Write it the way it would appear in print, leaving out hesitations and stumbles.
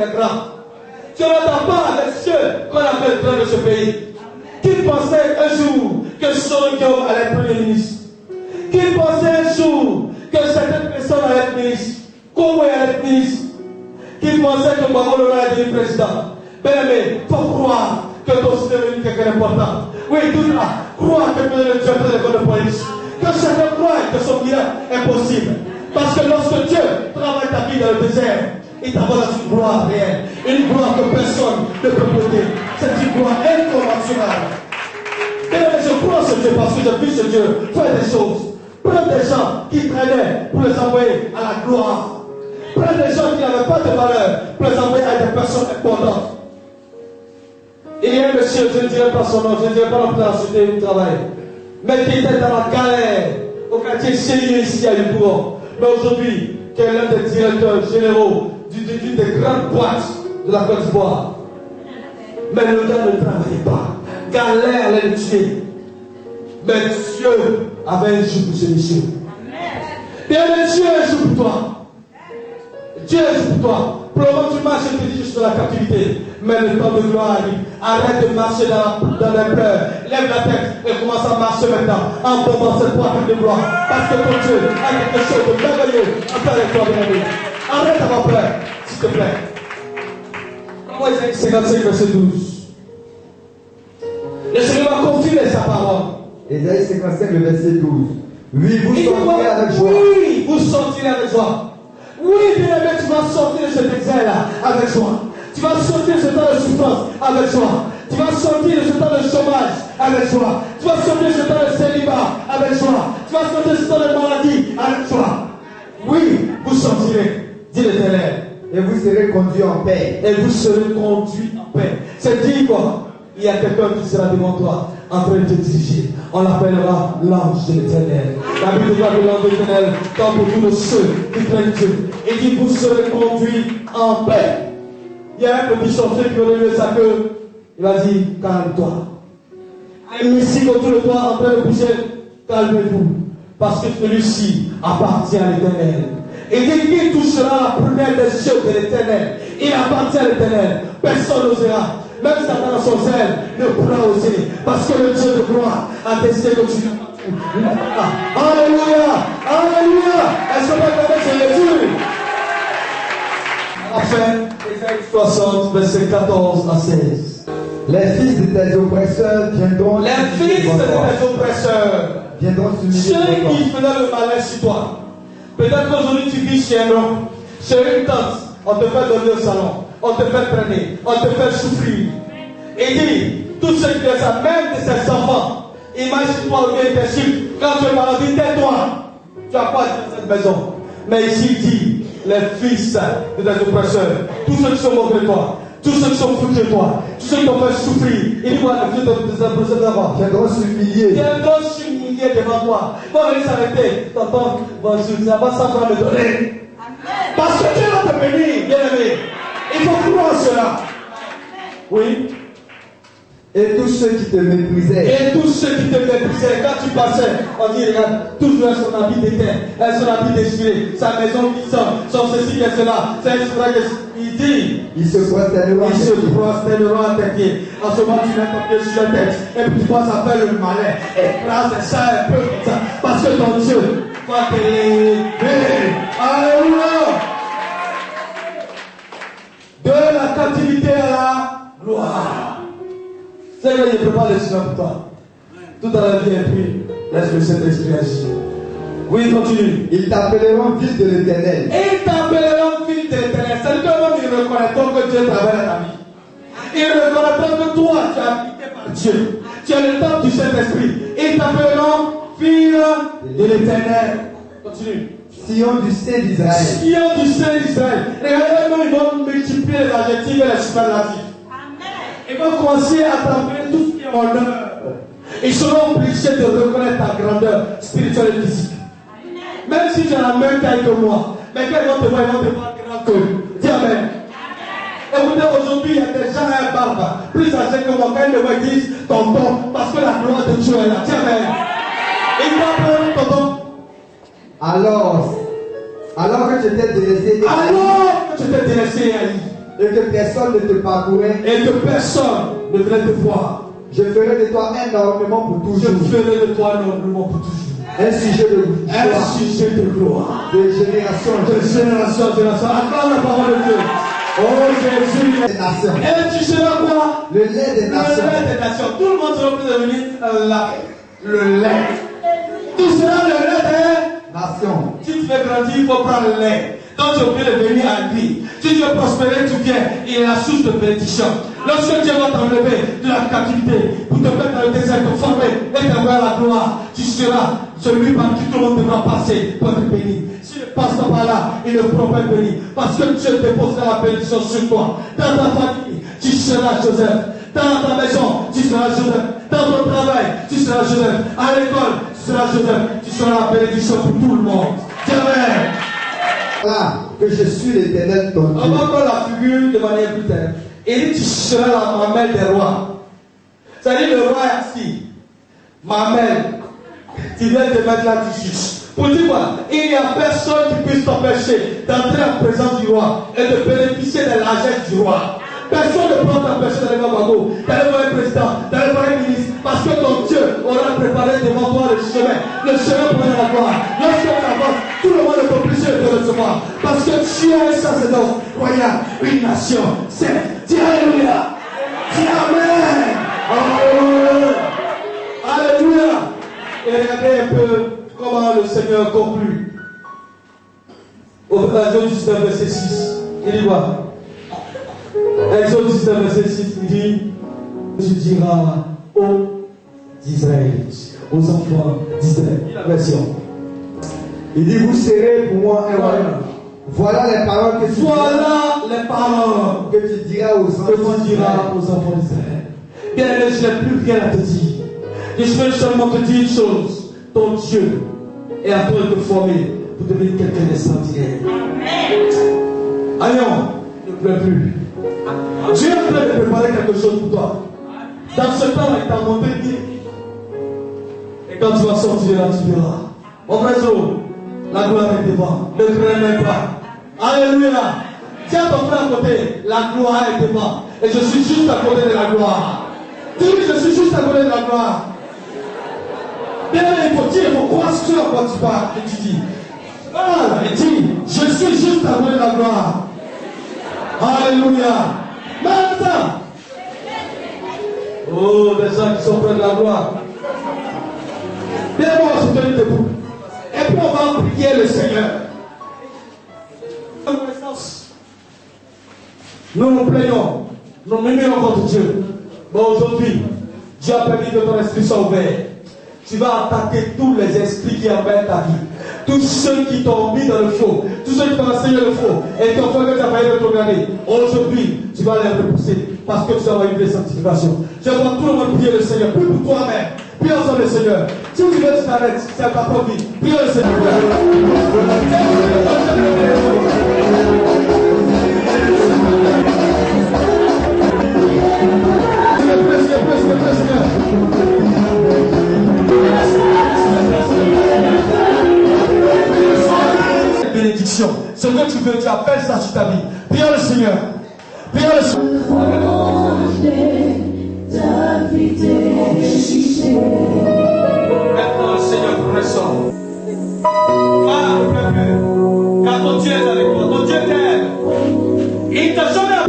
grand. Tu n'entends pas avec ceux qu'on appelle grand de ce pays. Qui pensait un jour que Son Guillaume allait être Premier ministre? Qui pensait un jour que certaines personnes allaient être ministres? Comment allait être ministre? Qui pensait que Babolo allait devenir président? Bien aimé, il faut croire que ton Seigneur est devenu quelqu'un d'important. Oui, tout là, croire que tu es le directeur de l'école de police. Que chacun croit que son bilan est possible. Parce que lorsque Dieu travaille ta vie dans le désert, il t'envoie dans une gloire réelle. Une gloire que personne ne peut porter. C'est une gloire incommensurable. Et je crois ce Dieu parce que j'ai vu ce Dieu faire des choses. Prendre des gens qui traînaient pour les envoyer à la gloire. Prendre des gens qui n'avaient pas de valeur pour les envoyer à des personnes importantes. Il y a un monsieur, je ne dirai pas son nom, je ne dirai pas l'opération où il travaille, mais qui était dans la galère au quartier Chélieu ici à Yopougon. Mais aujourd'hui, qui est l'un des directeurs généraux d'une des grandes boîtes de la Côte d'Ivoire. Mais le gars ne travaillait pas. Galère allait le tuer. Mais Dieu avait un jour pour ce monsieur. Bien, Dieu est un jour pour toi. Dieu est un jour pour toi. Pour le moment, tu marches et tu dis, je suis dans la captivité. Mais le temps de gloire arrive. Arrête de marcher dans les pleurs. Lève la tête et commence à marcher maintenant. En tombant cette poitrine de gloire. Parce que ton Dieu a quelque chose de merveilleux à faire avec toi, bien aimé. Arrête d'avoir peur, s'il te plaît. Comment Isaïe 55, verset 12. Le Seigneur va confirmer sa parole. Isaïe 55, le verset 12. Oui, vous sortirez avec joie. Oui, vous sortirez avec joie. Oui, bien aimé, tu vas sortir de cet exil-là avec joie. Tu vas sortir de ce temps de souffrance avec joie. Tu vas sortir de ce temps de chômage avec joie. Tu vas sortir de ce temps de célibat avec joie. Tu vas sortir de ce temps de maladie avec joie. Oui, vous sortirez, dit l'Éternel. Et vous serez conduits en paix. Et vous serez conduits en paix. C'est dit quoi? Il y a quelqu'un qui sera devant toi en train de te diriger. On l'appellera l'ange de l'Éternel. La Bible dit que l'ange de l'Éternel tombe pour tous ceux qui craignent Dieu. Il dit vous serez conduits en paix. Il y a un petit sorcier qui aurait levé sa queue. Il va dire calme-toi. Les missiles autour de toi en train de bouger. Calmez-vous. Parce que celui-ci appartient à l'Éternel. Il dit qui touchera la première des cieux de l'Éternel. Il appartient à l'Éternel. Personne n'osera. Même Satan dans son zèle ne pourra oser. Parce que le Dieu de gloire a décidé que tu Alléluia. Alléluia. Est-ce que vous avez Jésus? Enfin, Ésaïe 60, verset 14 à 16. Les fils de tes oppresseurs viendront. Les fils de tes oppresseurs viendront s'humilier. Ceux qui faisaient le malin sur toi. Peut-être qu'aujourd'hui tu vis chez un homme, chez une tante, on te fait donner au salon, on te fait traîner, on te fait souffrir. Et dit, tous ceux qui font ça, même de ses enfants, imagine-toi au bien intensif, quand tu es malade, tais-toi, tu n'as pas dans cette maison. Mais ici il dit, les fils de tes oppresseurs, tous ceux qui sont mauvais de toi, tous ceux qui sont fous de toi, tous ceux qui t'ont fait souffrir, il dit voilà, les fils de tes oppresseurs viendront s'humilier. Viendront s'humilier devant toi. Ils vont venir s'arrêter. Tonton, bonjour, ça va savoir me donner. Parce que Dieu va te bénir, bien aimé. Il faut croire cela. Oui. Et tous ceux qui te méprisaient. Et tous ceux qui te méprisaient, quand tu passais, on dit, regarde, toujours son habit d'éteint, son habit déchiré, sa maison qui sort, son ceci et cela, c'est cela qu'il dit. Il se prosterneront à tes pieds. En ce moment, tu mets ton pied sur la tête, et puis tu commences à faire le malin, et place ça un peu comme ça, parce que ton Dieu va t'élever. Alléluia. De la captivité à la gloire. C'est que je prépare le Seigneur pour toi. Tout à la vie est pris. Laisse le Saint-Esprit agir. Oui, continue. Ils t'appelleront fils de l'Éternel. Ils t'appelleront fils de l'Éternel. C'est que ils reconnaîtront que Dieu travaille dans ta vie. Ils reconnaîtront que toi, tu es habité par Dieu. Tu as le temps du Saint-Esprit. Ils t'appelleront fils de l'Éternel. Continue. Sion du Saint d'Israël. Sion du Saint d'Israël. Regardez comment ils vont multiplier les adjectifs et les superlatifs. Ils vont commencer à t'appeler tout ce qui est honneur. Ils seront obligés de reconnaître ta grandeur spirituelle et physique. Même si tu as la même taille que moi, mais quand ils vont te voir, ils vont te voir grand que. Dis Amen. Écoutez, aujourd'hui, il y a des gens à un barbe, plus âgés que moi, quand ils me voient, ils disent tonton, parce que la gloire de Dieu est là. Dis Amen. Ils t'appellent tonton. Alors que je t'ai délaissé. Alors que je t'ai délaissé, et que personne ne te parcourait, et que personne ne venait te voir. je ferai de toi un ornement pour Je toujours, ferai de toi un ornement pour toujours. un sujet de Un gloire, sujet de gloire. de génération en De génération en génération. Acclame la parole de Dieu. Oh Jésus. des nations. Et tu seras quoi? Le lait des Le nations. lait des nations. Tout le monde sera plus devenu un lait. Le lait. Tu seras le lait des Nations. Si tu veux grandir, il faut prendre le lait. Donc tu es obligé de venir à lui. Si tu veux prospérer, tu viens. Il est la source de bénédiction. Lorsque Dieu va t'enlever de la captivité pour te mettre dans le désert, te former et t'envoyer à la gloire, tu seras celui par qui tout le monde devra passer pour être béni. S'il ne passe pas par là, il ne pourra pas être béni. Parce que Dieu déposera la bénédiction sur toi. Dans ta famille, tu seras Joseph. Dans ta maison, tu seras Joseph. Dans ton travail, tu seras Joseph. À l'école, tu seras Joseph. Tu seras la bénédiction pour tout le monde. Amen. Là, que je suis l'Éternel ton On Dieu. va prendre la figure de manière plus telle. Il dit tu seras la mamelle des rois. C'est-à-dire le roi est assis. Mamelle. Tu viens te mettre là, tu juges. Pour dire quoi? Il n'y a personne qui puisse t'empêcher d'entrer en présence du roi et de bénéficier de largesse du roi. Personne ne peut t'empêcher d'aller voir Bago, d'aller voir un président, d'aller voir un ministre, parce que ton Dieu aura préparé devant toi le chemin pour aller à la gloire. Lorsque tu avances, tout le monde est obligé de te recevoir, parce que tu es un sacerdoce royal, une nation sainte. Dis Alléluia. Dis Amen. Alléluia. Alléluia. Et regardez un peu comment le Seigneur conclut. Au Exode 19, verset 6. Il dit quoi? Exode 19, verset 6, il dit, tu diras aux Israélites, aux enfants d'Israël. La version. Il dit, vous serez pour moi un royaume. Voilà les paroles que tu diras aux enfants d'Israël. Bien aimé, je n'ai plus rien à te dire. Je veux seulement te dire une chose. Ton Dieu est en train de te former pour devenir quelqu'un d'extraordinaire. Allons, ne pleure plus. Dieu est en train de préparer quelque chose pour toi. Dans ce temps-là, il t'a montré bien. Et quand tu vas sortir là, tu verras. Mon frère, la gloire est devant. Ne crains même pas. Alléluia. Tiens ton frère à côté. La gloire est devant. Et je suis juste à côté de la gloire. Dis, je suis juste à côté de la gloire. Bien, il faut dire, il faut croire ce à quoi tu parles. Et tu dis, ah, et dis, je suis juste à côté de la gloire. Alléluia. Maintenant. Oh, des gens qui sont près de la gloire. Bien, on va se tenir debout. Et puis on va prier le Seigneur. Nous nous plaignons. Nous murmurons contre Dieu. Bon, aujourd'hui, Dieu a permis que ton esprit soit ouvert. Tu vas attaquer tous les esprits qui embêtent ta vie. Tous ceux qui t'ont mis dans le faux. Tous ceux qui t'ont enseigné le faux. Et qui ont fait que tu as failli rétrograder. Aujourd'hui, tu vas les repousser. Parce que tu vas avoir une sanctification. Je vois tout le monde prier le Seigneur. Prie pour toi-même. Prie ensemble le Seigneur. Si tu veux, tu t'arrêtes. C'est ta propre vie. Prie le Seigneur. Bénédiction. Ce que tu veux, tu appelles ça sur ta vie. Prie le Seigneur. Prie le Seigneur. Maintenant, le Seigneur vous ressort. Ah, ne pleure plus. Car ton Dieu est avec toi. Ton Dieu t'aime. Il t'a jamais.